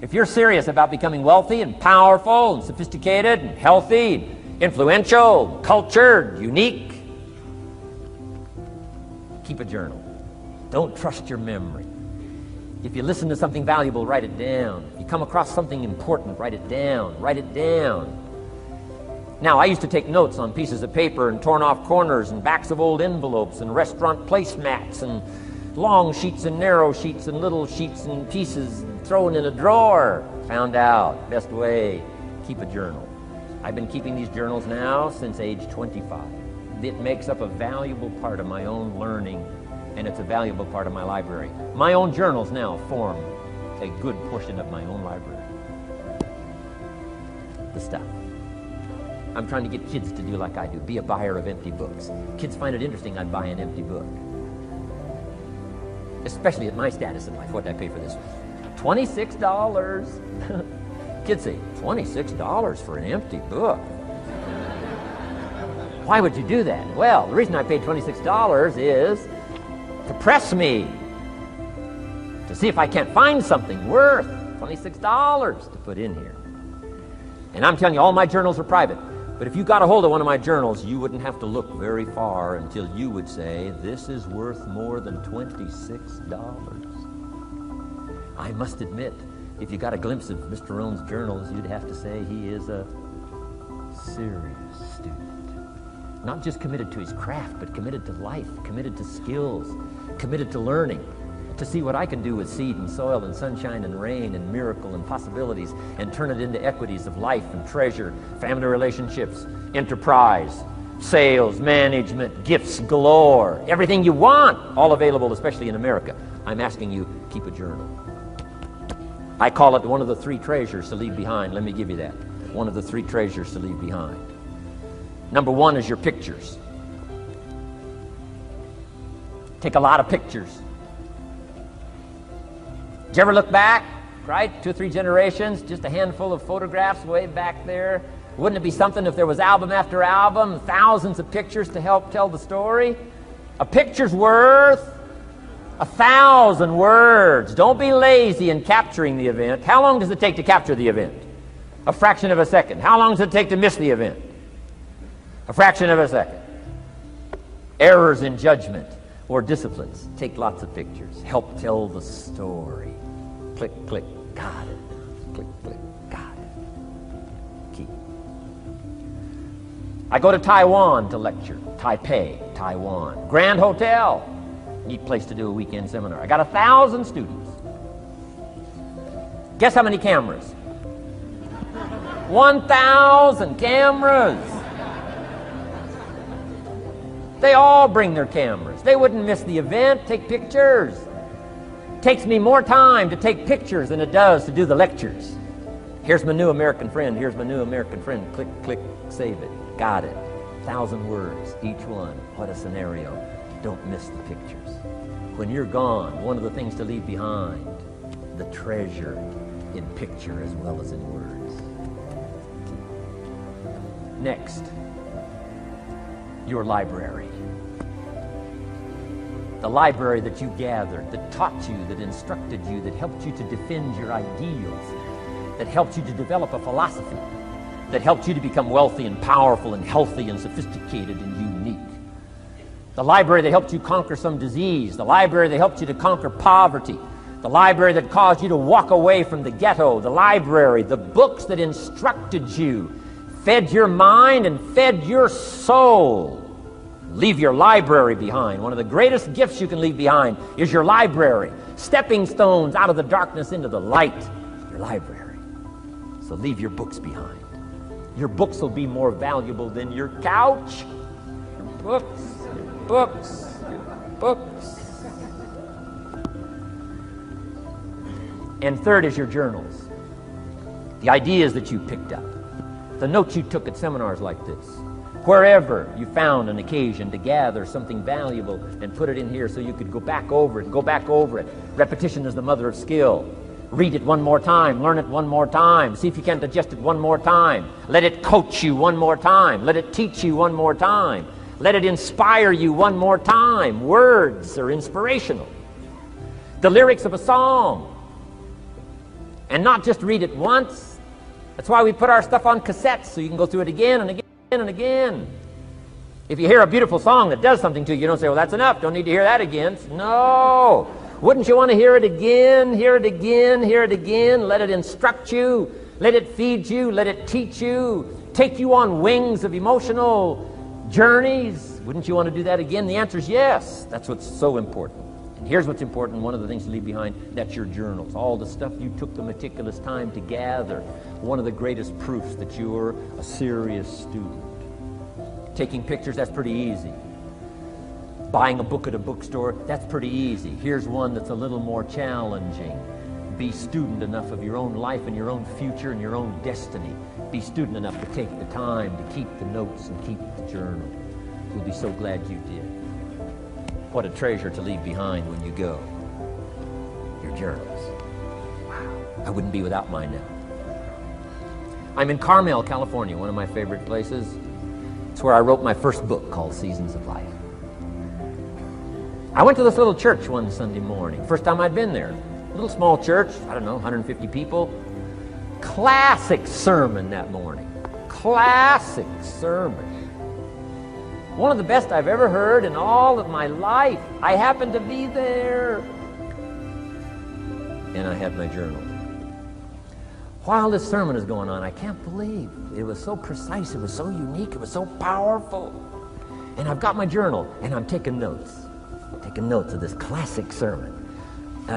If you're serious about becoming wealthy and powerful and sophisticated and healthy, influential, cultured, unique, keep a journal. Don't trust your memory. If you listen to something valuable, write it down. If you come across something important, write it down. Write it down. Now, I used to take notes on pieces of paper and torn off corners and backs of old envelopes and restaurant placemats and long sheets and narrow sheets and little sheets and pieces thrown in a drawer. Found out, best way, keep a journal. I've been keeping these journals now since age 25. It makes up a valuable part of my own learning, and it's a valuable part of my library. My own journals now form a good portion of my own library. The stuff. I'm trying to get kids to do like I do, be a buyer of empty books. Kids find it interesting I'd buy an empty book. Especially at my status in life. What did I pay for this one? $26. Kids say, $26 for an empty book? Why would you do that? Well, the reason I paid $26 is to press me, to see if I can't find something worth $26 to put in here. And I'm telling you, all my journals are private. But if you got a hold of one of my journals, you wouldn't have to look very far until you would say, this is worth more than $26. I must admit, if you got a glimpse of Mr. Rohn's journals, you'd have to say he is a serious student. Not just committed to his craft, but committed to life, committed to skills, committed to learning, to see what I can do with seed and soil and sunshine and rain and miracle and possibilities and turn it into equities of life and treasure, family relationships, enterprise, sales, management, gifts galore, everything you want, all available, especially in America. I'm asking you, keep a journal. I call it one of the three treasures to leave behind. Let me give you that. One of the three treasures to leave behind. Number one is your pictures. Take a lot of pictures. Did you ever look back, right? 2 or 3 generations, just a handful of photographs way back there. Wouldn't it be something if there was album after album, thousands of pictures to help tell the story? A picture's worth 1,000 words. Don't be lazy in capturing the event. How long does it take to capture the event? A fraction of a second. How long does it take to miss the event? A fraction of a second. Errors in judgment or disciplines. Take lots of pictures. Help tell the story. Click, click, got it. Click, click, got it. Keep. I go to Taiwan to lecture. Taipei, Taiwan. Grand Hotel. Neat place to do a weekend seminar. I got 1,000 students. Guess how many cameras? 1,000 cameras. They all bring their cameras. They wouldn't miss the event, take pictures. Takes me more time to take pictures than it does to do the lectures. Here's my new American friend. Here's my new American friend. Click, click, save it. Got it. 1,000 words, each one. What a scenario. Don't miss the pictures. When you're gone, one of the things to leave behind, the treasure in picture as well as in words. Next, your library. The library that you gathered, that taught you, that instructed you, that helped you to defend your ideals, that helped you to develop a philosophy, that helped you to become wealthy and powerful and healthy and sophisticated and unique. The library that helped you conquer some disease, the library that helped you to conquer poverty, the library that caused you to walk away from the ghetto, the library, the books that instructed you, fed your mind and fed your soul. Leave your library behind. One of the greatest gifts you can leave behind is your library. Stepping stones out of the darkness into the light. Your library. So leave your books behind. Your books will be more valuable than your couch. Your books, your books, your books. And third is your journals. The ideas that you picked up. The notes you took at seminars like this. Wherever you found an occasion to gather something valuable and put it in here so you could go back over it, go back over it. Repetition is the mother of skill. Read it one more time, learn it one more time, see if you can digest it one more time. Let it coach you one more time. Let it teach you one more time. Let it inspire you one more time. Words are inspirational. The lyrics of a song. And not just read it once. That's why we put our stuff on cassettes, so you can go through it again and again and again. If you hear a beautiful song that does something to you, you don't say, well, that's enough. Don't need to hear that again. No. Wouldn't you want to hear it again, hear it again, hear it again? Let it instruct you. Let it feed you. Let it teach you. Take you on wings of emotional journeys. Wouldn't you want to do that again? The answer is yes. That's what's so important. And here's what's important. One of the things to leave behind, that's your journals. All the stuff you took the meticulous time to gather. One of the greatest proofs that you're a serious student. Taking pictures, that's pretty easy. Buying a book at a bookstore, that's pretty easy. Here's one that's a little more challenging. Be student enough of your own life and your own future and your own destiny. Be student enough to take the time to keep the notes and keep the journal. You'll be so glad you did. What a treasure to leave behind when you go. Your journals. Wow. I wouldn't be without mine now. I'm in Carmel, California, one of my favorite places. It's where I wrote my first book called Seasons of Life. I went to this little church one Sunday morning. First time I'd been there. A little small church, I don't know, 150 people. Classic sermon that morning. Classic sermon. One of the best I've ever heard in all of my life. I happened to be there. And I had my journal. While this sermon is going on, I can't believe it was so precise, it was so unique, it was so powerful. And I've got my journal, and I'm taking notes. Taking notes of this classic sermon.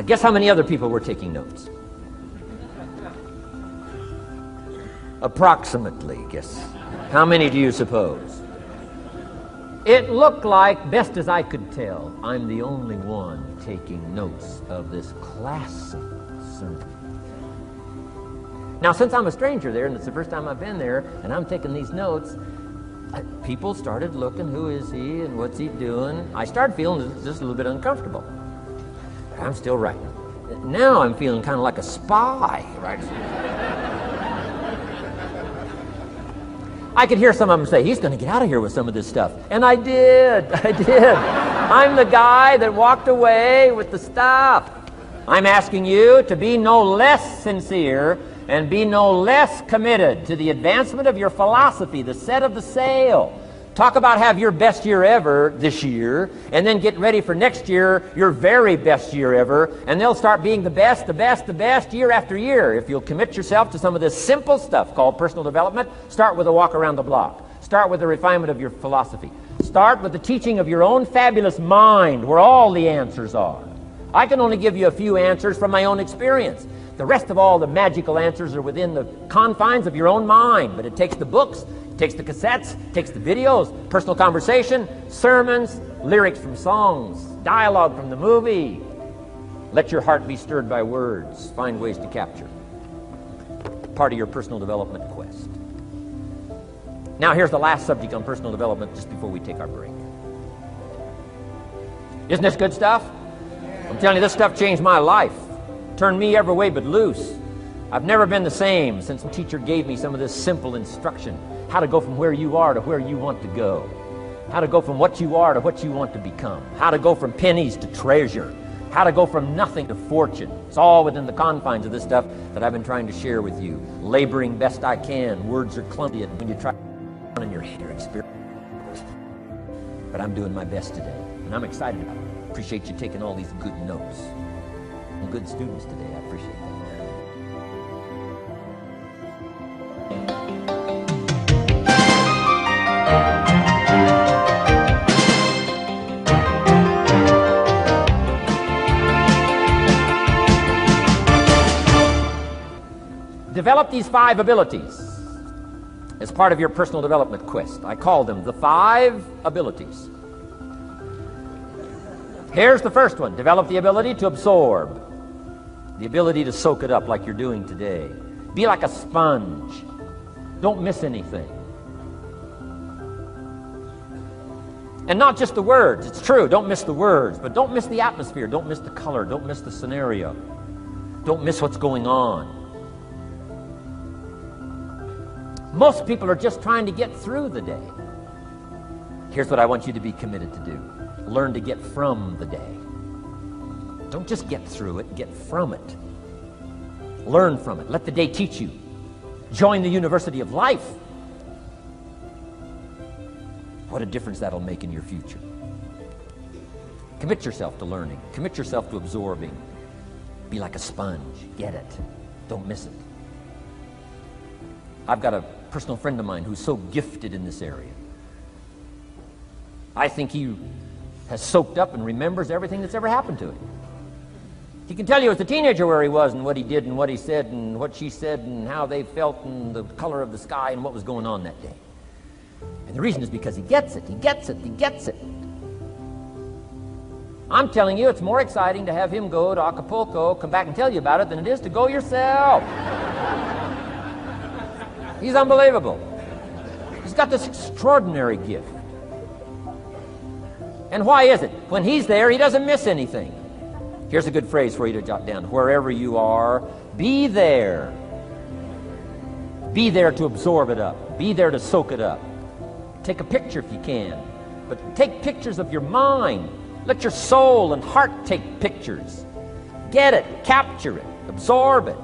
Guess how many other people were taking notes? Approximately, guess. How many do you suppose? It looked like, best as I could tell, I'm the only one taking notes of this classic sermon. Now, since I'm a stranger there, and it's the first time I've been there, and I'm taking these notes, people started looking, who is he and what's he doing? I started feeling just a little bit uncomfortable. I'm still writing. Now I'm feeling kind of like a spy, right? I could hear some of them say, he's going to get out of here with some of this stuff. And I did. I'm the guy that walked away with the stuff. I'm asking you to be no less sincere and be no less committed to the advancement of your philosophy, the set of the sail. Talk about have your best year ever this year, and then get ready for next year, your very best year ever, and they'll start being the best year after year. If you'll commit yourself to some of this simple stuff called personal development, start with a walk around the block. Start with the refinement of your philosophy. Start with the teaching of your own fabulous mind, where all the answers are. I can only give you a few answers from my own experience. The rest of all the magical answers are within the confines of your own mind, but it takes the books, it takes the cassettes, it takes the videos, personal conversation, sermons, lyrics from songs, dialogue from the movie. Let your heart be stirred by words. Find ways to capture. Part of your personal development quest. Now here's the last subject on personal development just before we take our break. Isn't this good stuff? I'm telling you, this stuff changed my life. Turned me every way but loose. I've never been the same since the teacher gave me some of this simple instruction. How to go from where you are to where you want to go. How to go from what you are to what you want to become. How to go from pennies to treasure. How to go from nothing to fortune. It's all within the confines of this stuff that I've been trying to share with you. Laboring best I can. Words are clumsy when you try to in your head or experience. But I'm doing my best today, and I'm excited about it. Appreciate you taking all these good notes. And good students today. I appreciate that. Develop these 5 abilities as part of your personal development quest. I call them the 5 abilities. Here's the first one. Develop the ability to absorb. The ability to soak it up like you're doing today. Be like a sponge. Don't miss anything. And not just the words. It's true, don't miss the words, but don't miss the atmosphere. Don't miss the color. Don't miss the scenario. Don't miss what's going on. Most people are just trying to get through the day. Here's what I want you to be committed to do. Learn to get from the day. Don't just get through it, get from it. Learn from it. Let the day teach you. Join the University of Life. What a difference that'll make in your future. Commit yourself to learning. Commit yourself to absorbing. Be like a sponge. Get it. Don't miss it. I've got a personal friend of mine who's so gifted in this area. I think he has soaked up and remembers everything that's ever happened to him. He can tell you as a teenager where he was and what he did and what he said and what she said and how they felt and the color of the sky and what was going on that day. And the reason is because he gets it. He gets it. He gets it. I'm telling you, it's more exciting to have him go to Acapulco, come back and tell you about it, than it is to go yourself. He's unbelievable. He's got this extraordinary gift. And why is it? When he's there, he doesn't miss anything. Here's a good phrase for you to jot down. Wherever you are, be there. Be there to absorb it up. Be there to soak it up. Take a picture if you can. But take pictures of your mind. Let your soul and heart take pictures. Get it, capture it, absorb it.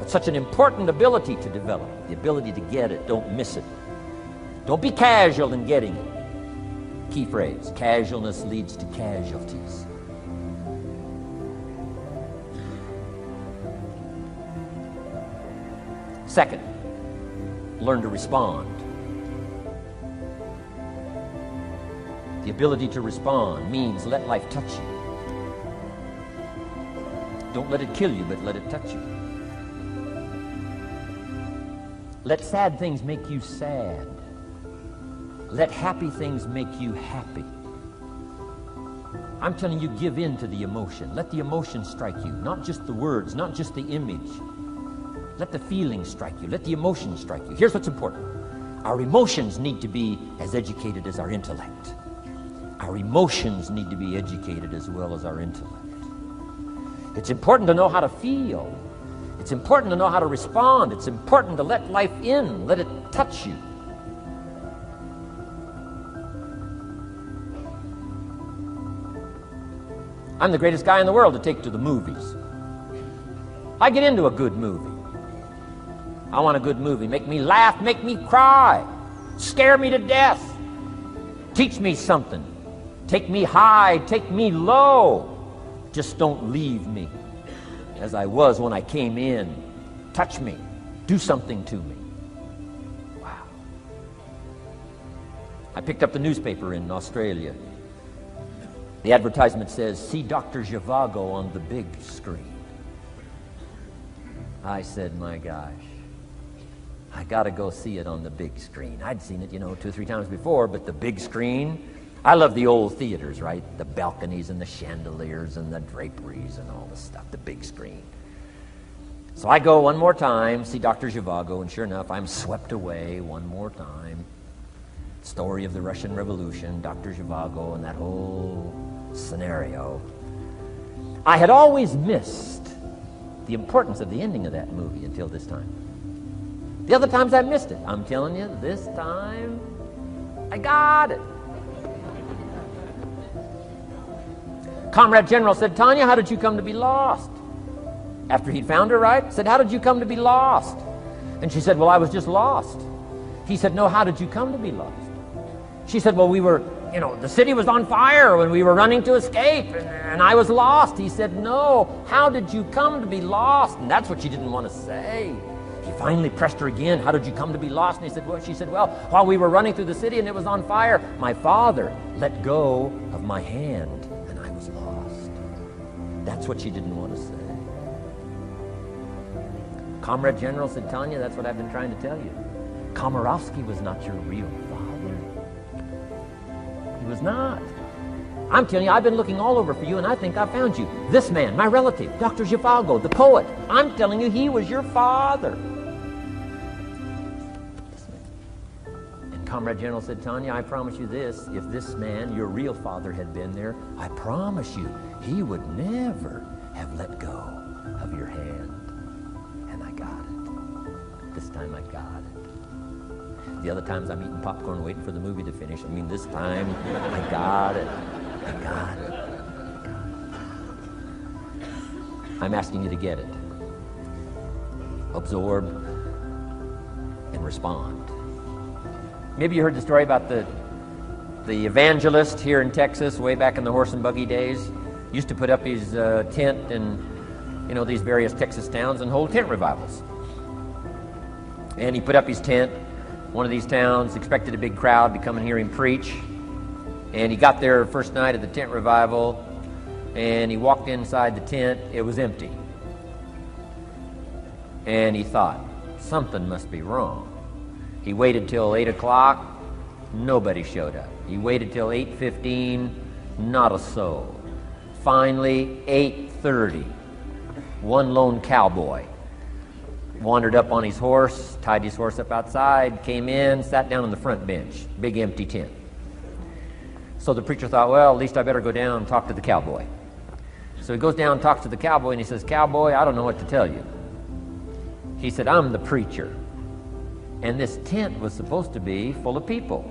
It's such an important ability to develop. The ability to get it, don't miss it. Don't be casual in getting it. Key phrase, casualness leads to casualties. Second, learn to respond. The ability to respond means let life touch you. Don't let it kill you, but let it touch you. Let sad things make you sad. Let happy things make you happy. I'm telling you, give in to the emotion. Let the emotion strike you, not just the words, not just the image. Let the feeling strike you. Let the emotion strike you. Here's what's important. Our emotions need to be as educated as our intellect. Our emotions need to be educated as well as our intellect. It's important to know how to feel. It's important to know how to respond. It's important to let life in. Let it touch you. I'm the greatest guy in the world to take to the movies. I get into a good movie. I want a good movie. Make me laugh, make me cry, scare me to death, teach me something, take me high, take me low. Just don't leave me as I was when I came in. Touch me, do something to me. Wow. I picked up the newspaper in Australia. The advertisement says, see Dr. Zhivago on the big screen. I said, my gosh, I got to go see it on the big screen. I'd seen it, 2 or 3 times before, but the big screen, I love the old theaters, right? The balconies and the chandeliers and the draperies and all the stuff, the big screen. So I go one more time, see Dr. Zhivago, and sure enough, I'm swept away one more time. Story of the Russian Revolution, Dr. Zhivago, and that whole scenario. I had always missed the importance of the ending of that movie until this time. The other times I missed it. I'm telling you, this time I got it. Comrade General said, Tanya, how did you come to be lost? After he'd found her, right? Said, how did you come to be lost? And she said, well, I was just lost. He said, no, how did you come to be lost? She said, well, we were, the city was on fire when we were running to escape, and I was lost. He said, no, how did you come to be lost? And that's what she didn't want to say. He finally pressed her again, how did you come to be lost? And she said, well, while we were running through the city and it was on fire, my father let go of my hand, and I was lost. That's what she didn't want to say. Comrade General said, Tanya, that's what I've been trying to tell you. Komorowski was not your real father. He was not. I'm telling you, I've been looking all over for you, and I think I found you. This man, my relative, Dr. Zhivago, the poet. I'm telling you, he was your father. And Comrade General said, Tanya, I promise you this. If this man, your real father, had been there, I promise you, he would never have let go of your hand. And I got it. This time I got it. The other times I'm eating popcorn waiting for the movie to finish. This time I got it. I got it. I got it. I'm asking you to get it. absorb, and respond. Maybe you heard the story about the evangelist here in Texas way back in the horse and buggy days. Used to put up his tent in these various Texas towns and hold tent revivals. And he put up his tent, one of these towns, expected a big crowd to come and hear him preach. And he got there first night of the tent revival, and he walked inside the tent. It was empty. And he thought, something must be wrong. He waited till 8 o'clock. Nobody showed up. He waited till 8:15. Not a soul. Finally, 8:30. One lone cowboy wandered up on his horse, tied his horse up outside, came in, sat down on the front bench. Big empty tent. So the preacher thought, well, at least I better go down and talk to the cowboy. So he goes down and talks to the cowboy, and he says, Cowboy, I don't know what to tell you. He said, I'm the preacher. And this tent was supposed to be full of people.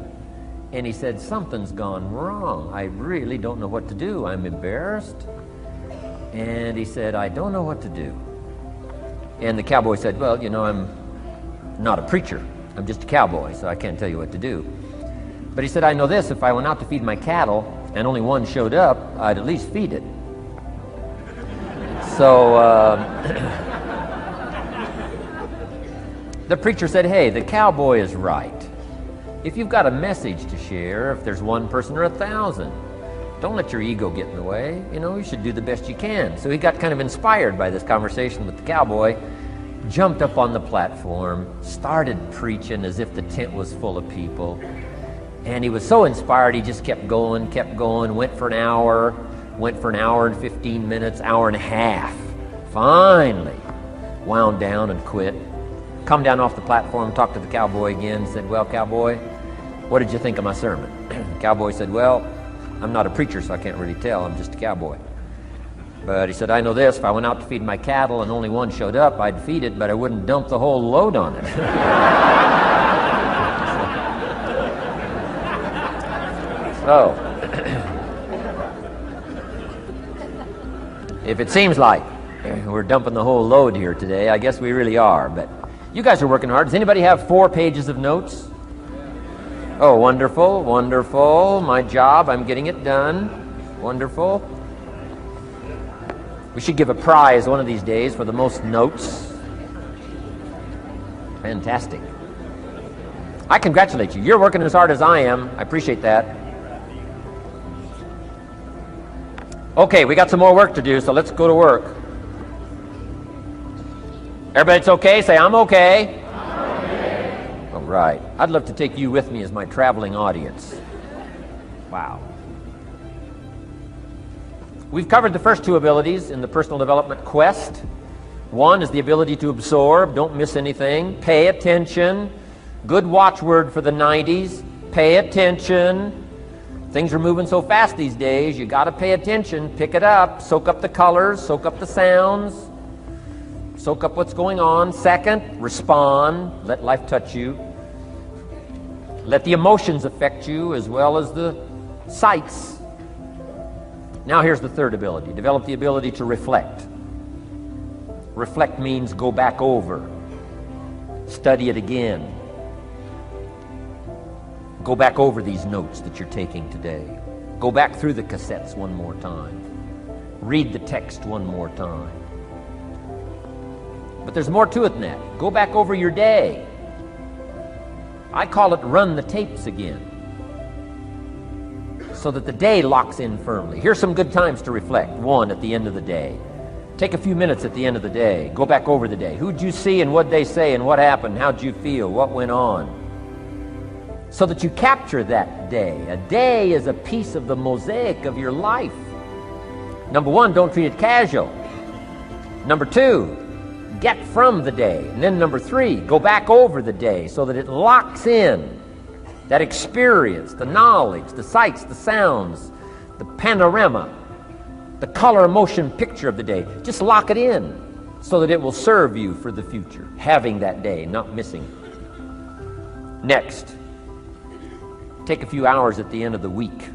And he said, something's gone wrong. I really don't know what to do. I'm embarrassed. And he said, I don't know what to do. And the cowboy said, well, I'm not a preacher. I'm just a cowboy, so I can't tell you what to do. But he said, I know this, if I went out to feed my cattle and only one showed up, I'd at least feed it. So the preacher said, hey, the cowboy is right. If you've got a message to share, if there's one person or 1,000, don't let your ego get in the way. You should do the best you can. So he got kind of inspired by this conversation with the cowboy, jumped up on the platform, started preaching as if the tent was full of people. And he was so inspired, he just kept going, went for an hour and 15 minutes, hour and a half. Finally, wound down and quit. Come down off the platform, talked to the cowboy again, said, well, cowboy, what did you think of my sermon? Cowboy said, well, I'm not a preacher, so I can't really tell. I'm just a cowboy. But he said, I know this, if I went out to feed my cattle and only one showed up, I'd feed it, but I wouldn't dump the whole load on it. So, if it seems like we're dumping the whole load here today, I guess we really are. But you guys are working hard. Does anybody have 4 pages of notes? Oh, wonderful, wonderful. My job, I'm getting it done. Wonderful. We should give a prize one of these days for the most notes. Fantastic. I congratulate you. You're working as hard as I am. I appreciate that. Okay, we got some more work to do, so let's go to work. Everybody's okay? Say, I'm okay. I'm okay. All right. I'd love to take you with me as my traveling audience. Wow. We've covered the first 2 abilities in the personal development quest. One is the ability to absorb, don't miss anything, pay attention. Good watchword for the 90s, pay attention. Things are moving so fast these days, you got to pay attention, pick it up, soak up the colors, soak up the sounds, soak up what's going on. Second, respond, let life touch you. Let the emotions affect you as well as the sights. Now here's the third ability, develop the ability to reflect. Reflect means go back over, study it again. Go back over these notes that you're taking today. Go back through the cassettes one more time. Read the text one more time. But there's more to it than that. Go back over your day. I call it run the tapes again, so that the day locks in firmly. Here's some good times to reflect. 1, at the end of the day. Take a few minutes at the end of the day. Go back over the day. Who'd you see and what'd they say and what happened? How'd you feel? What went on? So that you capture that day. A day is a piece of the mosaic of your life. Number 1, don't treat it casual. Number 2, get from the day. And then number 3, go back over the day so that it locks in that experience, the knowledge, the sights, the sounds, the panorama, the color, motion, picture of the day. Just lock it in so that it will serve you for the future, having that day, not missing it. Next, take a few hours at the end of the week,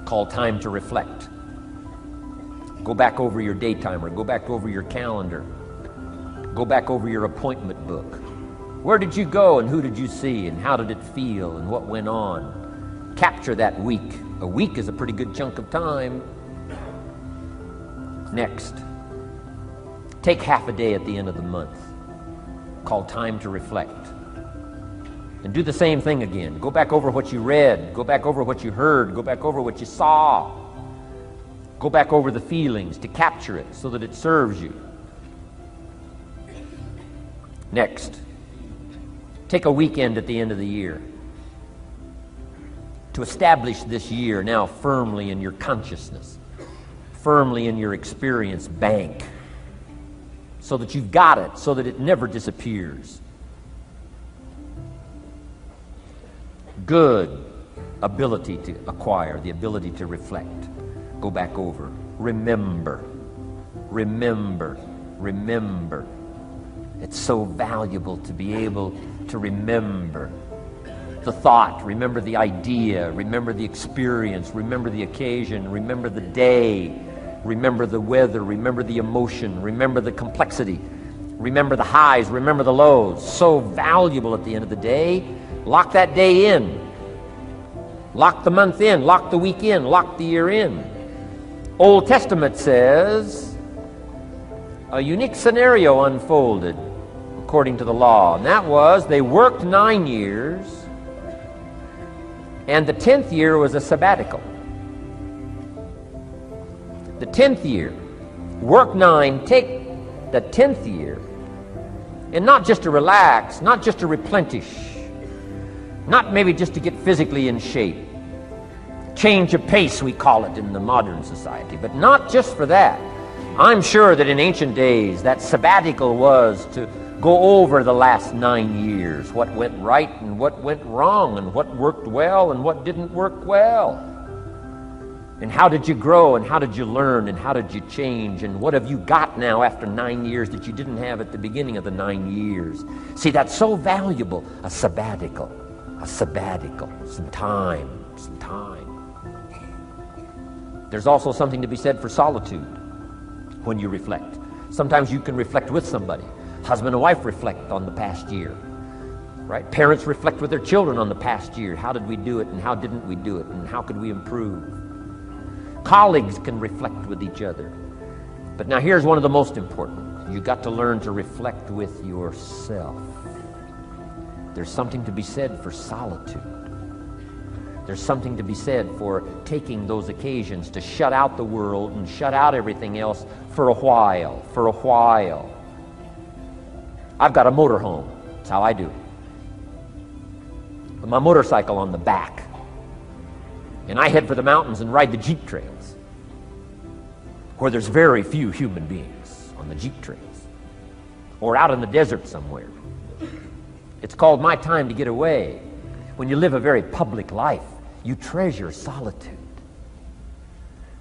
called time to reflect. Go back over your day timer, go back over your calendar. Go back over your appointment book. Where did you go and who did you see and how did it feel and what went on? Capture that week. A week is a pretty good chunk of time. Next, take half a day at the end of the month, called time to reflect. And do the same thing again. Go back over what you read. Go back over what you heard. Go back over what you saw. Go back over the feelings to capture it so that it serves you. Next, take a weekend at the end of the year to establish this year now firmly in your consciousness, firmly in your experience bank, so that you've got it, so that it never disappears. Good ability to acquire, the ability to reflect. Go back over. Remember. Remember. Remember. It's so valuable to be able to remember the thought, remember the idea, remember the experience, remember the occasion, remember the day, remember the weather, remember the emotion, remember the complexity, remember the highs, remember the lows. So valuable at the end of the day. Lock that day in. Lock the month in. Lock the week in. Lock the year in. Old Testament says a unique scenario unfolded according to the law, and that was they worked 9 years, and the 10th year was a sabbatical. The 10th year, work 9, take the 10th year, and not just to relax, not just to replenish, not maybe just to get physically in shape. Change of pace, we call it in the modern society, but not just for that. I'm sure that in ancient days, that sabbatical was to go over the last 9 years, what went right and what went wrong, and what worked well and what didn't work well. And how did you grow, and how did you learn, and how did you change, and what have you got now after 9 years that you didn't have at the beginning of the 9 years? See, that's so valuable, a sabbatical, some time. There's also something to be said for solitude when you reflect. Sometimes you can reflect with somebody. Husband and wife reflect on the past year, right? Parents reflect with their children on the past year. How did we do it, and how didn't we do it, and how could we improve? Colleagues can reflect with each other. But now here's one of the most important. You've got to learn to reflect with yourself. There's something to be said for solitude. There's something to be said for taking those occasions to shut out the world and shut out everything else for a while. I've got a motorhome. That's how I do. With my motorcycle on the back. And I head for the mountains and ride the Jeep trails, where there's very few human beings on the Jeep trails, or out in the desert somewhere. It's called my time to get away. When you live a very public life, you treasure solitude.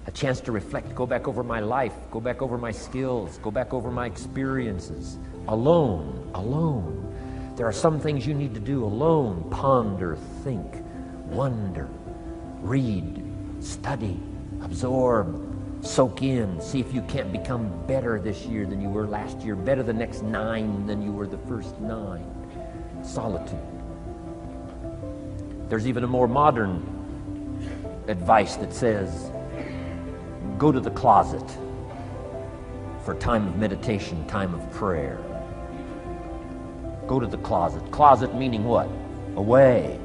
A chance to reflect, go back over my life, go back over my skills, go back over my experiences. Alone. There are some things you need to do alone. Ponder, think, wonder, read, study, absorb, soak in. See if you can't become better this year than you were last year, better the next 9 than you were the first 9. Solitude. There's even a more modern advice that says, go to the closet for time of meditation, time of prayer. Go to the closet. Closet meaning what? Away.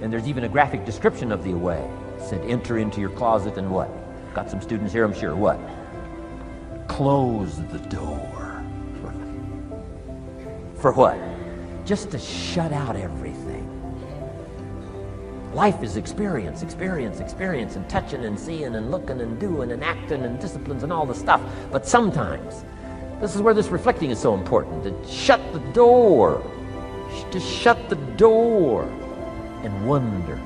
And there's even a graphic description of the away. It said, enter into your closet and what? Got some students here, I'm sure. What? Close the door. For what? Just to shut out everything. Life is experience, and touching and seeing and looking and doing and acting and disciplines and all the stuff. But sometimes, this is where this reflecting is so important, to shut the door. To shut the door and wonder.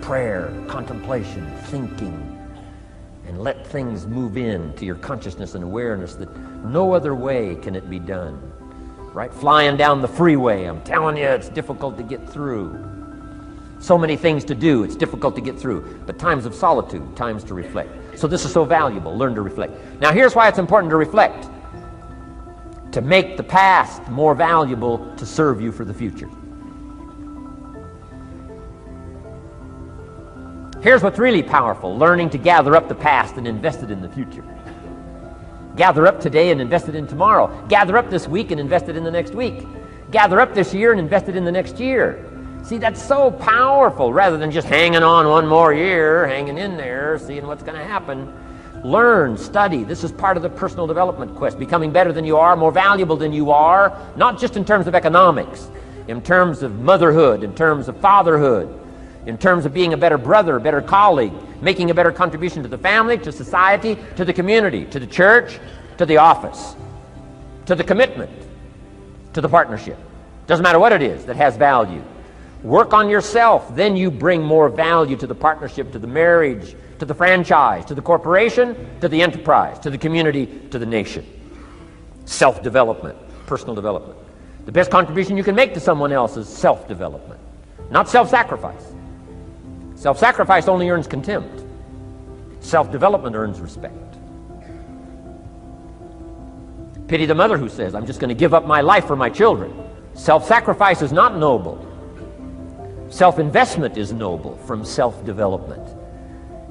Prayer, contemplation, thinking, and let things move in to your consciousness and awareness that no other way can it be done. Right? Flying down the freeway, I'm telling you, it's difficult to get through. So many things to do, it's difficult to get through. But times of solitude, times to reflect. So this is so valuable, learn to reflect. Now here's why it's important to reflect. to make the past more valuable to serve you for the future. Here's what's really powerful: learning to gather up the past and invest it in the future. Gather up today and invest it in tomorrow. Gather up this week and invest it in the next week. Gather up this year and invest it in the next year. See, that's so powerful, rather than just hanging on one more year, hanging in there, seeing what's going to happen. Learn, study. This is part of the personal development quest, becoming better than you are, more valuable than you are, not just in terms of economics, in terms of motherhood, in terms of fatherhood, in terms of being a better brother, a better colleague, making a better contribution to the family, to society, to the community, to the church, to the office, to the commitment, to the partnership. Doesn't matter what it is that has value. Work on yourself, then you bring more value to the partnership, to the marriage, to the franchise, to the corporation, to the enterprise, to the community, to the nation. Self-development, personal development. The best contribution you can make to someone else is self-development, not self-sacrifice. Self-sacrifice only earns contempt. Self-development earns respect. Pity the mother who says, I'm just going to give up my life for my children. Self-sacrifice is not noble. Self-investment is noble from self-development.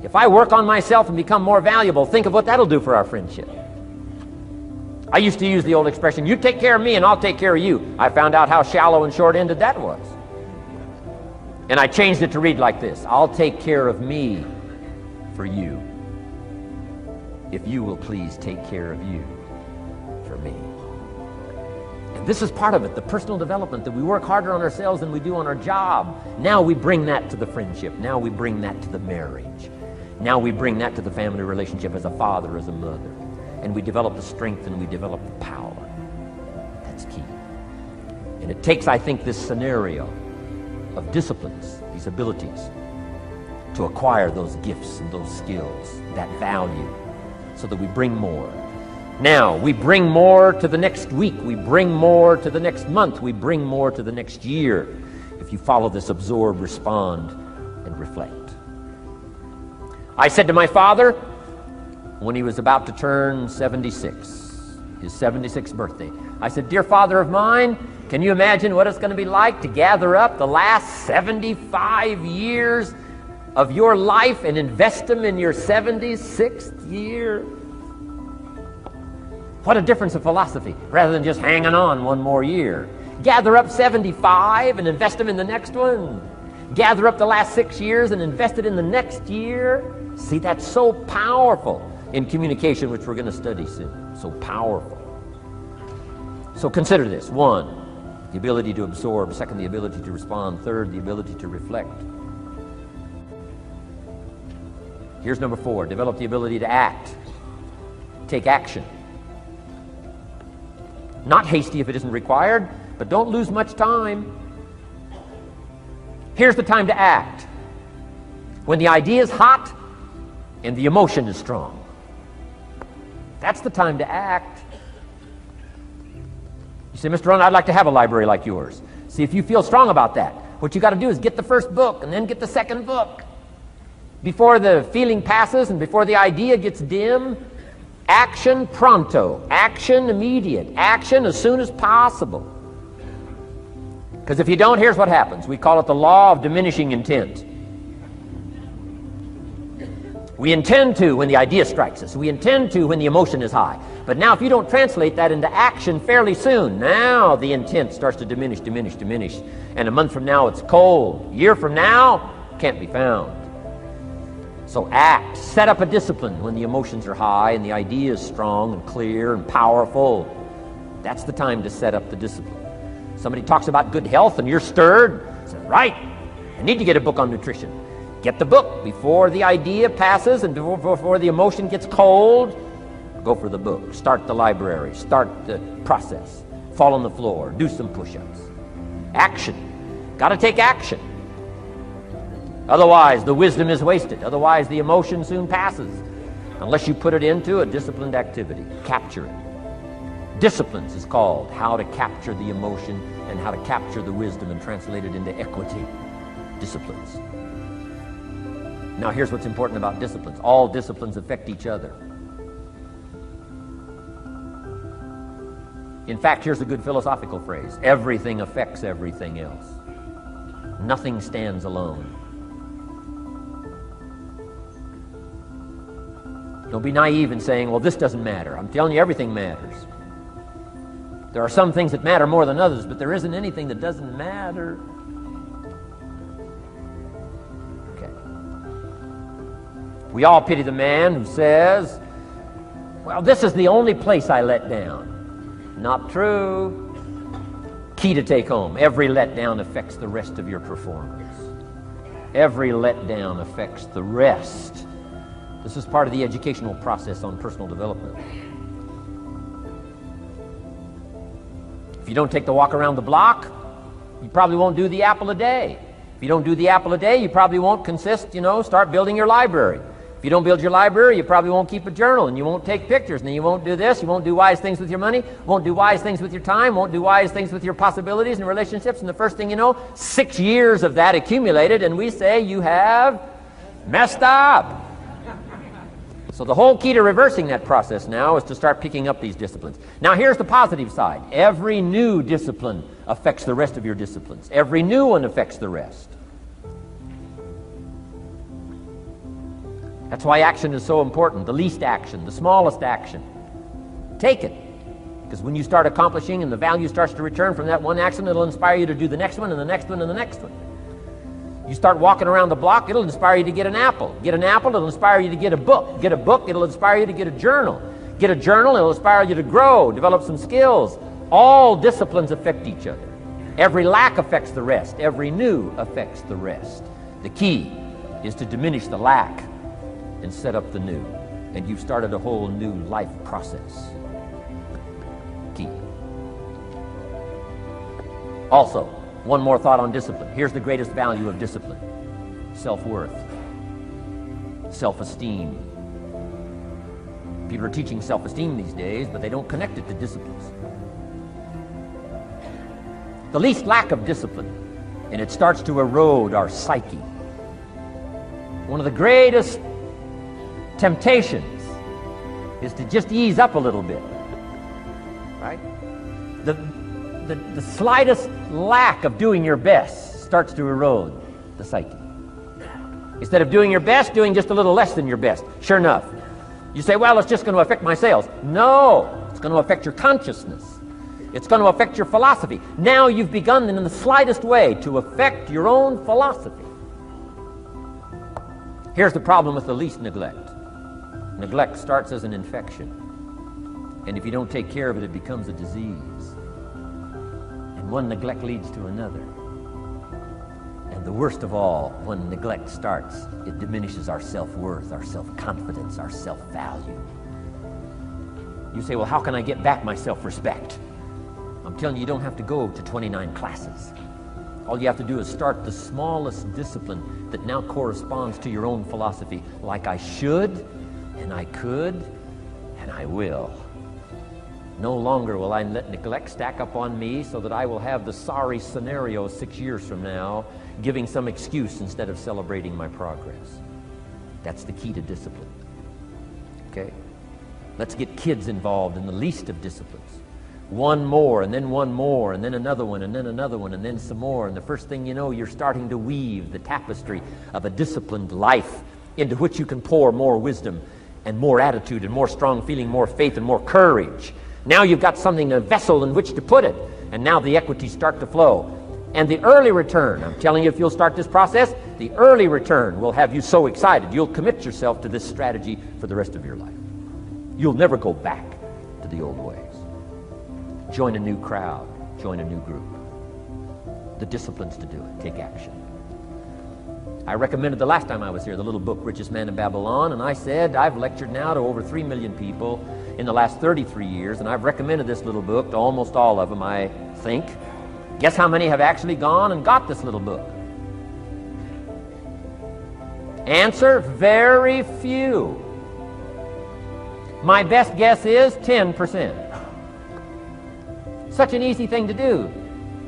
If I work on myself and become more valuable, think of what that'll do for our friendship. I used to use the old expression, you take care of me and I'll take care of you. I found out how shallow and short-ended that was. And I changed it to read like this: I'll take care of me for you, if you will please take care of you for me. And this is part of it, the personal development, that we work harder on ourselves than we do on our job. Now we bring that to the friendship. Now we bring that to the marriage. Now we bring that to the family relationship as a father, as a mother. And we develop the strength and we develop the power. That's key. And it takes, I think, this scenario of disciplines, these abilities, to acquire those gifts and those skills, that value, so that we bring more. Now, we bring more to the next week, we bring more to the next month, we bring more to the next year, if you follow this absorb, respond, and reflect. I said to my father, when he was about to turn 76, his 76th birthday, I said, dear father of mine, can you imagine what it's going to be like to gather up the last 75 years of your life and invest them in your 76th year? What a difference of philosophy, rather than just hanging on one more year. Gather up 75 and invest them in the next one. Gather up the last 6 years and invest it in the next year. See, that's so powerful in communication, which we're going to study soon. So powerful. So consider this. 1, the ability to absorb. 2, the ability to respond. 3, the ability to reflect. Here's number 4, develop the ability to act. Take action. Not hasty if it isn't required, but don't lose much time. Here's the time to act. When the idea is hot and the emotion is strong. That's the time to act. You say, Mr. Ron, I'd like to have a library like yours. See, if you feel strong about that, what you got to do is get the first book and then get the second book. Before the feeling passes and before the idea gets dim, action pronto, action immediate, action as soon as possible. Because if you don't, here's what happens. We call it the law of diminishing intent. We intend to when the idea strikes us. We intend to when the emotion is high. But now if you don't translate that into action fairly soon, now the intent starts to diminish. And a month from now it's cold. A year from now, can't be found. So act. Set up a discipline when the emotions are high and the idea is strong and clear and powerful. That's the time to set up the discipline. Somebody talks about good health and you're stirred. Say, right, I need to get a book on nutrition. Get the book before the idea passes and before the emotion gets cold. Go for the book. Start the library. Start the process. Fall on the floor. Do some push-ups. Action. Got to take action. Otherwise, the wisdom is wasted. Otherwise, the emotion soon passes. Unless you put it into a disciplined activity. Capture it. Disciplines is called how to capture the emotion and how to capture the wisdom and translate it into equity. Disciplines. Now, here's what's important about disciplines. All disciplines affect each other. In fact, here's a good philosophical phrase. Everything affects everything else. Nothing stands alone. Don't be naive in saying, well, this doesn't matter. I'm telling you, everything matters. There are some things that matter more than others, but there isn't anything that doesn't matter. Okay. We all pity the man who says, well, this is the only place I let down. Not true. Key to take home. Every letdown affects the rest of your performance. Every letdown affects the rest. This is part of the educational process on personal development. If you don't take the walk around the block, you probably won't do the apple a day. If you don't do the apple a day, you probably won't start building your library. If you don't build your library, you probably won't keep a journal, and you won't take pictures, and then you won't do this, you won't do wise things with your money, won't do wise things with your time, won't do wise things with your possibilities and relationships, and the first thing you know, 6 years of that accumulated, and we say you have messed up. So the whole key to reversing that process now is to start picking up these disciplines. Now here's the positive side. Every new discipline affects the rest of your disciplines. Every new one affects the rest. That's why action is so important. The least action, the smallest action. Take it. Because when you start accomplishing and the value starts to return from that one action, it'll inspire you to do the next one and the next one and the next one. You start walking around the block, it'll inspire you to get an apple. Get an apple, it'll inspire you to get a book. Get a book, it'll inspire you to get a journal. Get a journal, it'll inspire you to grow, develop some skills. All disciplines affect each other. Every lack affects the rest. Every new affects the rest. The key is to diminish the lack and set up the new. And you've started a whole new life process. Key. Also, one more thought on discipline. Here's the greatest value of discipline. Self-worth. Self-esteem. People are teaching self-esteem these days, but they don't connect it to disciplines. The least lack of discipline, and it starts to erode our psyche. One of the greatest temptations is to just ease up a little bit. Right? The slightest lack of doing your best starts to erode the psyche. Instead of doing your best, doing just a little less than your best. Sure enough. You say, well, it's just going to affect my sales. No, it's going to affect your consciousness. It's going to affect your philosophy. Now you've begun in the slightest way to affect your own philosophy. Here's the problem with the least neglect. Neglect starts as an infection. And if you don't take care of it, it becomes a disease. And one neglect leads to another. And the worst of all, when neglect starts, it diminishes our self-worth, our self-confidence, our self-value. You say, well, how can I get back my self-respect? I'm telling you, you don't have to go to 29 classes. All you have to do is start the smallest discipline that now corresponds to your own philosophy, like I should, and I could, and I will. No longer will I let neglect stack up on me so that I will have the sorry scenario 6 years from now, giving some excuse instead of celebrating my progress. That's the key to discipline. Okay? Let's get kids involved in the least of disciplines. One more, and then one more, and then another one, and then another one, and then some more. And the first thing you know, you're starting to weave the tapestry of a disciplined life into which you can pour more wisdom and more attitude and more strong feeling, more faith and more courage. Now you've got something, a vessel in which to put it. And now the equities start to flow. And the early return, I'm telling you, if you'll start this process, the early return will have you so excited. You'll commit yourself to this strategy for the rest of your life. You'll never go back to the old ways. Join a new crowd. Join a new group. The disciplines to do it. Take action. I recommended the last time I was here the little book, Richest Man in Babylon, and I said I've lectured now to over 3 million people in the last 33 years, and I've recommended this little book to almost all of them, I think. Guess how many have actually gone and got this little book? Answer, very few. My best guess is 10%. Such an easy thing to do.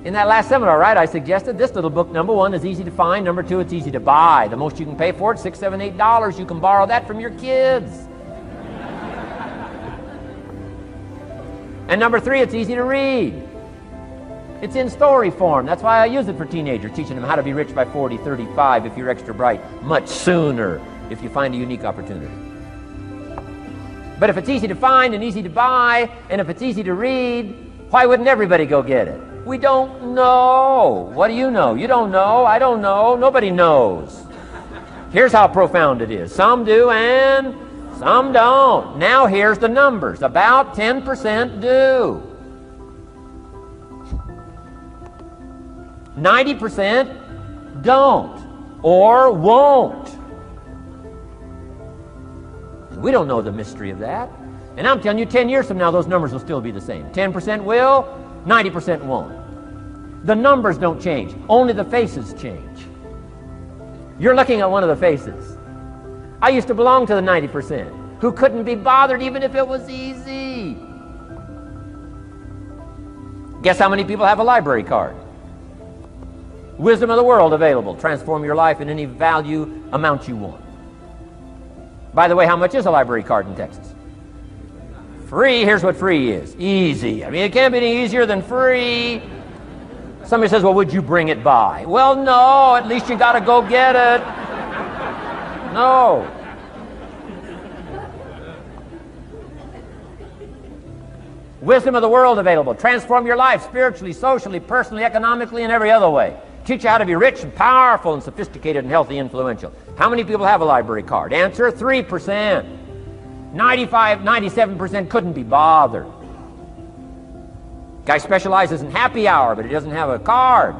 In that last seminar, right, I suggested this little book, number one, is easy to find. Number two, it's easy to buy. The most you can pay for it, $6, $7, $8. You can borrow that from your kids. And number 3, it's easy to read. It's in story form. That's why I use it for teenagers, teaching them how to be rich by 40, 35 if you're extra bright, much sooner if you find a unique opportunity. But if it's easy to find and easy to buy, and if it's easy to read, why wouldn't everybody go get it? We don't know. What do you know? You don't know. I don't know. Nobody knows. Here's how profound it is. Some do and some don't. Now here's the numbers. About 10% do. 90% don't or won't. We don't know the mystery of that. And I'm telling you, 10 years from now, those numbers will still be the same. 10% will, 90% won't. The numbers don't change. Only the faces change. You're looking at one of the faces. I used to belong to the 90% who couldn't be bothered even if it was easy. Guess how many people have a library card? Wisdom of the world available. Transform your life in any value amount you want. By the way, how much is a library card in Texas? Free. Here's what free is. Easy. I mean, it can't be any easier than free. Somebody says, well, would you bring it by? Well, no. At least you got to go get it. No. Wisdom of the world available. Transform your life spiritually, socially, personally, economically, and every other way. Teach you how to be rich and powerful and sophisticated and healthy, influential. How many people have a library card? Answer, 3%. 95, 97% couldn't be bothered. Guy specializes in happy hour, but he doesn't have a card.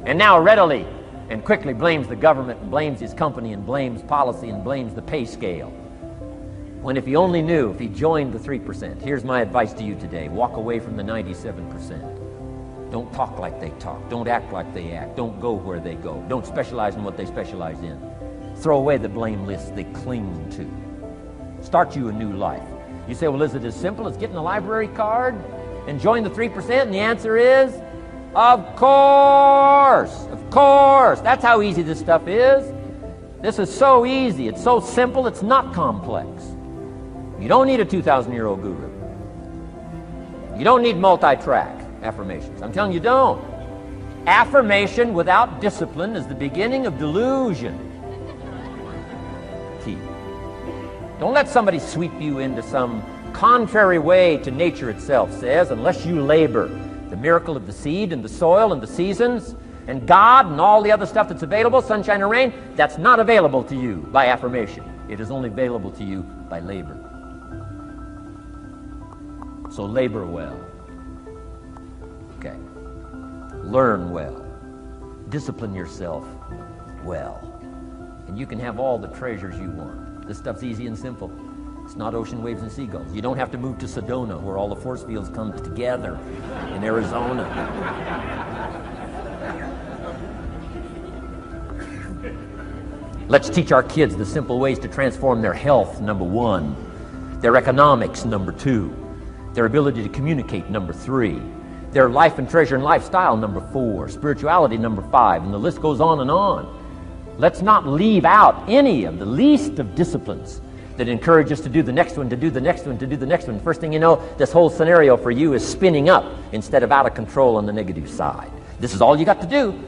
And now readily and quickly blames the government and blames his company and blames policy and blames the pay scale. When if he only knew, if he joined the 3%, here's my advice to you today. Walk away from the 97%. Don't talk like they talk. Don't act like they act. Don't go where they go. Don't specialize in what they specialize in. Throw away the blame lists they cling to. Start you a new life. You say, well, is it as simple as getting a library card and join the 3%? And the answer is, of course. Of course. That's how easy this stuff is. This is so easy. It's so simple. It's not complex. You don't need a 2,000-year-old guru. You don't need multi-track affirmations. I'm telling you, don't. Affirmation without discipline is the beginning of delusion. Key. Don't let somebody sweep you into some contrary way to nature itself says, unless you labor. The miracle of the seed and the soil and the seasons and God and all the other stuff that's available, sunshine and rain, that's not available to you by affirmation. It is only available to you by labor. So labor well. Okay. Learn well. Discipline yourself well. And you can have all the treasures you want. This stuff's easy and simple. It's not ocean waves and seagulls. You don't have to move to Sedona where all the force fields come together in Arizona. Let's teach our kids the simple ways to transform their health, number 1. Their economics, number 2. Their ability to communicate, number 3. Their life and treasure and lifestyle, number 4. Spirituality, number 5. And the list goes on and on. Let's not leave out any of the least of disciplines that encourage us to do the next one, to do the next one, to do the next one. First thing you know, this whole scenario for you is spinning up instead of out of control on the negative side. This is all you got to do.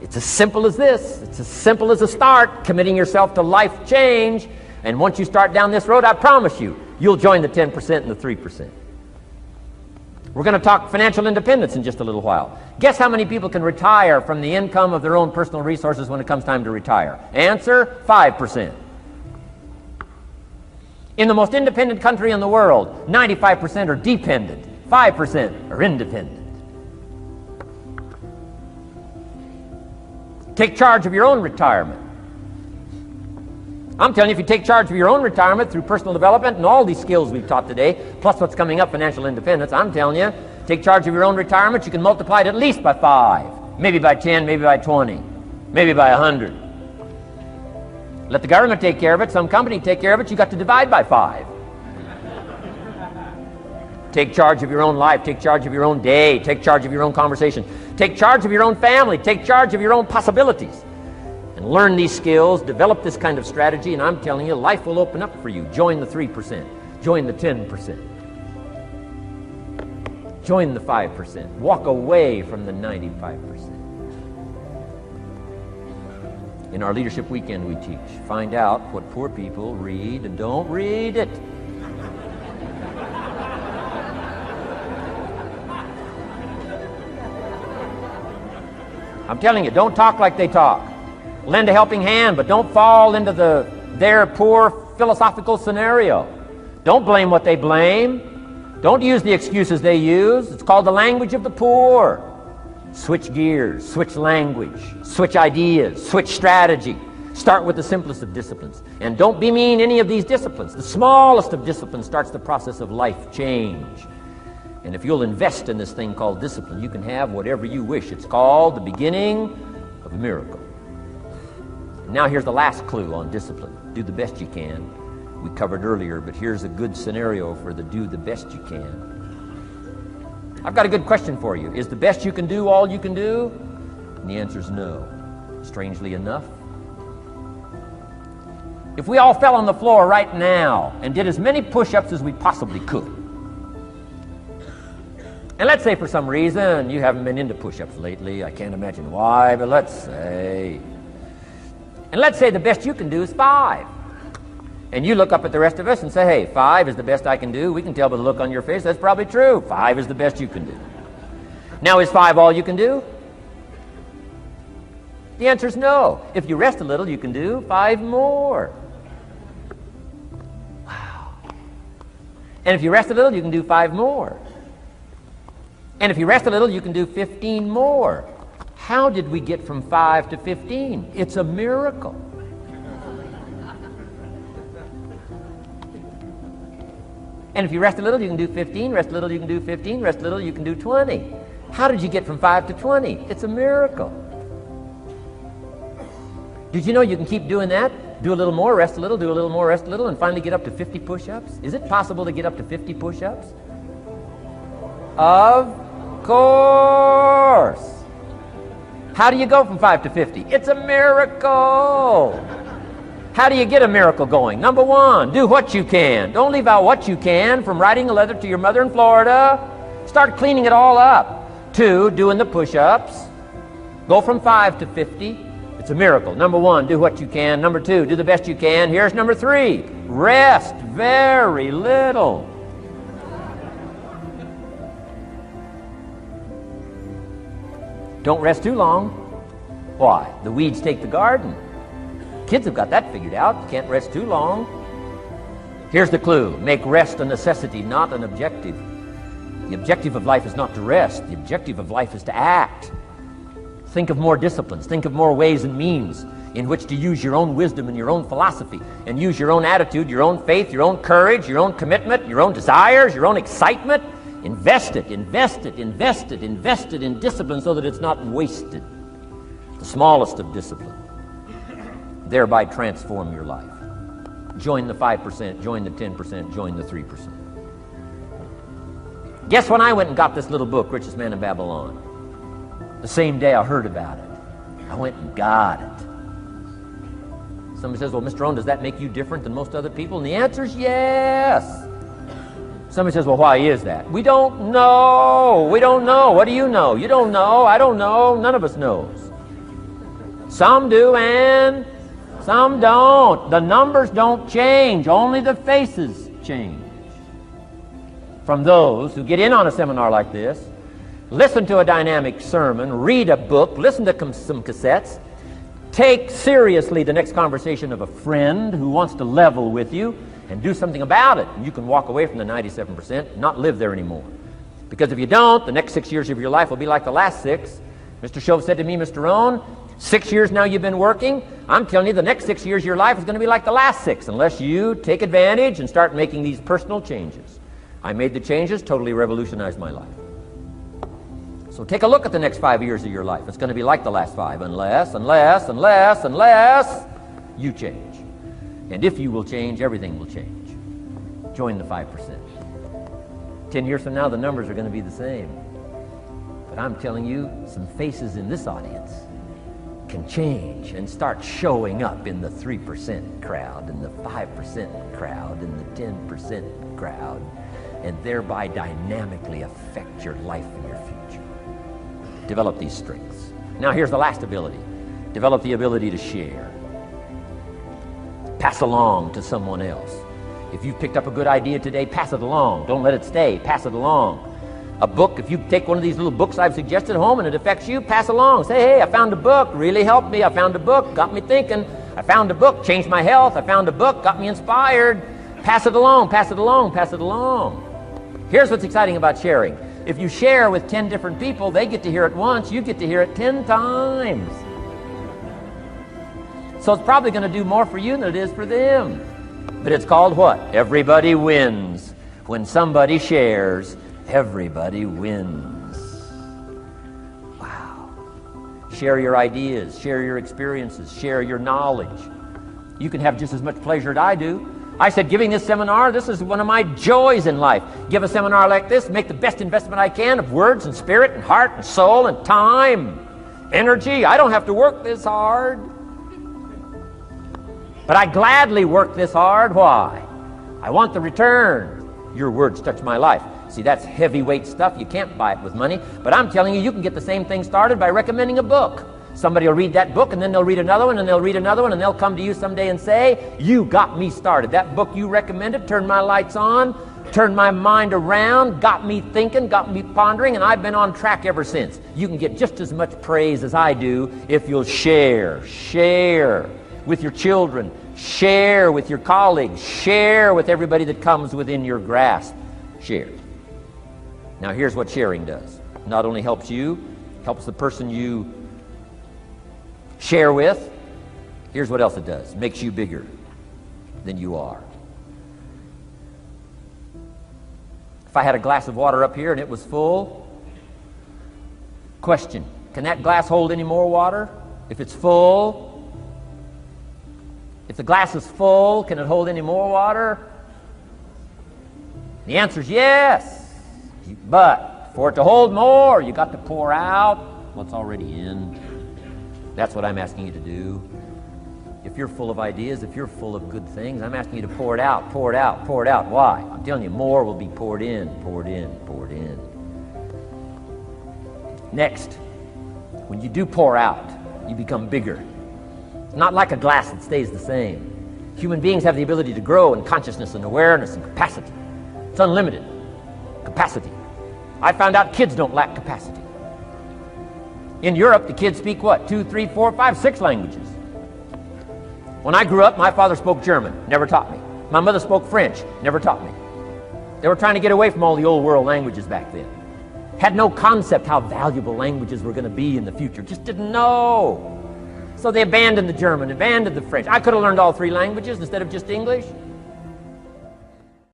It's as simple as this. It's as simple as a start, committing yourself to life change. And once you start down this road, I promise you, you'll join the 10% and the 3%. We're going to talk financial independence in just a little while. Guess how many people can retire from the income of their own personal resources when it comes time to retire? Answer, 5%. In the most independent country in the world, 95% are dependent, 5% are independent. Take charge of your own retirement. I'm telling you, if you take charge of your own retirement through personal development and all these skills we've taught today, plus what's coming up, financial independence, I'm telling you, take charge of your own retirement, you can multiply it at least by 5, maybe by 10, maybe by 20, maybe by 100. Let the government take care of it, some company take care of it, you got to divide by 5. Take charge of your own life, take charge of your own day, take charge of your own conversation, take charge of your own family, take charge of your own possibilities. and learn these skills, develop this kind of strategy, and I'm telling you, life will open up for you. Join the 3%. Join the 10%. Join the 5%. Walk away from the 95%. In our Leadership Weekend we teach, find out what poor people read and don't read it. I'm telling you, don't talk like they talk. Lend a helping hand, but don't fall into their poor philosophical scenario. Don't blame what they blame. Don't use the excuses they use. It's called the language of the poor. Switch gears, switch language, switch ideas, switch strategy. Start with the simplest of disciplines. And don't bemean any of these disciplines. The smallest of disciplines starts the process of life change. And if you'll invest in this thing called discipline, you can have whatever you wish. It's called the beginning of a miracle. And now here's the last clue on discipline. Do the best you can. We covered earlier, but here's a good scenario for the do the best you can. I've got a good question for you. Is the best you can do all you can do? And the answer is no. Strangely enough. If we all fell on the floor right now and did as many push-ups as we possibly could, and let's say for some reason you haven't been into push-ups lately, I can't imagine why, but let's say the best you can do is 5. And you look up at the rest of us and say, hey, 5 is the best I can do. We can tell by the look on your face that's probably true. 5 is the best you can do. Now, is 5 all you can do? The answer is no. If you rest a little, you can do 5 more. Wow. And if you rest a little, you can do 5 more. And if you rest a little, you can do 15 more. How did we get from 5 to 15? It's a miracle. And if you rest a little, you can do 15. Rest a little, you can do 15. Rest a little, you can do 20. How did you get from 5 to 20? It's a miracle. Did you know you can keep doing that? Do a little more, rest a little, do a little more, rest a little, and finally get up to 50 push-ups? Is it possible to get up to 50 push-ups? Of course. How do you go from 5 to 50? It's a miracle. How do you get a miracle going? Number 1, do what you can. Don't leave out what you can, from writing a letter to your mother in Florida. Start cleaning it all up. 2, doing the push-ups. Go from 5 to 50. It's a miracle. Number 1, do what you can. Number 2, do the best you can. Here's number 3, rest very little. Don't rest too long. Why? The weeds take the garden. Kids have got that figured out. You can't rest too long. Here's the clue. Make rest a necessity, not an objective. The objective of life is not to rest. The objective of life is to act. Think of more disciplines. Think of more ways and means in which to use your own wisdom and your own philosophy, and use your own attitude, your own faith, your own courage, your own commitment, your own desires, your own excitement. Invest it, invest it, invest it, invest it in discipline so that it's not wasted. The smallest of discipline. Thereby transform your life. Join the 5%, join the 10%, join the 3%. Guess when I went and got this little book, Richest Man in Babylon? The same day I heard about it. I went and got it. Somebody says, well, Mr. Rohn, does that make you different than most other people? And the answer is yes. Somebody says, well, why is that? We don't know. We don't know. What do you know? You don't know. I don't know. None of us knows. Some do and some don't. The numbers don't change. Only the faces change. From those who get in on a seminar like this, listen to a dynamic sermon, read a book, listen to some cassettes, take seriously the next conversation of a friend who wants to level with you, and do something about it. And you can walk away from the 97%, not live there anymore. Because if you don't, the next 6 years of your life will be like the last 6. Mr. Shove said to me, Mr. Rohn, 6 years now you've been working. I'm telling you, the next 6 years of your life is going to be like the last 6, unless you take advantage and start making these personal changes. I made the changes, totally revolutionized my life. So take a look at the next 5 years of your life. It's going to be like the last 5, unless you change. And if you will change, everything will change. Join the 5%. 10 years from now, the numbers are going to be the same. But I'm telling you, some faces in this audience can change and start showing up in the 3% crowd and the 5% crowd and the 10% crowd, and thereby dynamically affect your life and your future. Develop these strengths. Now here's the last ability. Develop the ability to share. Pass along to someone else. If you've picked up a good idea today, pass it along. Don't let it stay. Pass it along. A book, if you take one of these little books I've suggested home and it affects you, pass along. Say, hey, I found a book, really helped me. I found a book, got me thinking. I found a book, changed my health. I found a book, got me inspired. Pass it along, pass it along, pass it along. Here's what's exciting about sharing. If you share with 10 different people, they get to hear it once, you get to hear it 10 times. So it's probably going to do more for you than it is for them. But it's called what? Everybody wins. When somebody shares, everybody wins. Wow. Share your ideas, share your experiences, share your knowledge. You can have just as much pleasure as I do. I said, giving this seminar, this is one of my joys in life. Give a seminar like this, make the best investment I can of words and spirit and heart and soul and time, energy. I don't have to work this hard. But I gladly work this hard. Why? I want the return. Your words touch my life. See, that's heavyweight stuff. You can't buy it with money. But I'm telling you, you can get the same thing started by recommending a book. Somebody will read that book, and then they'll read another one, and they'll read another one, and they'll come to you someday and say, you got me started. That book you recommended turned my lights on, turned my mind around, got me thinking, got me pondering, and I've been on track ever since. You can get just as much praise as I do if you'll share. Share with your children. Share with your colleagues. Share with everybody that comes within your grasp. Share. Now here's what sharing does. Not only helps you, helps the person you share with. Here's what else it does. Makes you bigger than you are. If I had a glass of water up here and it was full, question, can that glass hold any more water? If it's full, if the glass is full, can it hold any more water? The answer is yes. But for it to hold more, you got to pour out what's already in. That's what I'm asking you to do. If you're full of ideas, if you're full of good things, I'm asking you to pour it out, pour it out, pour it out. Why? I'm telling you, more will be poured in, poured in, poured in. Next, when you do pour out, you become bigger. It's not like a glass that stays the same. Human beings have the ability to grow in consciousness and awareness and capacity. It's unlimited capacity. I found out kids don't lack capacity. In Europe, the kids speak what? 2, 3, 4, 5, 6 languages. When I grew up, my father spoke German, never taught me. My mother spoke French, never taught me. They were trying to get away from all the old world languages back then. Had no concept how valuable languages were going to be in the future. Just didn't know. So they abandoned the German, abandoned the French. I could have learned all 3 languages instead of just English.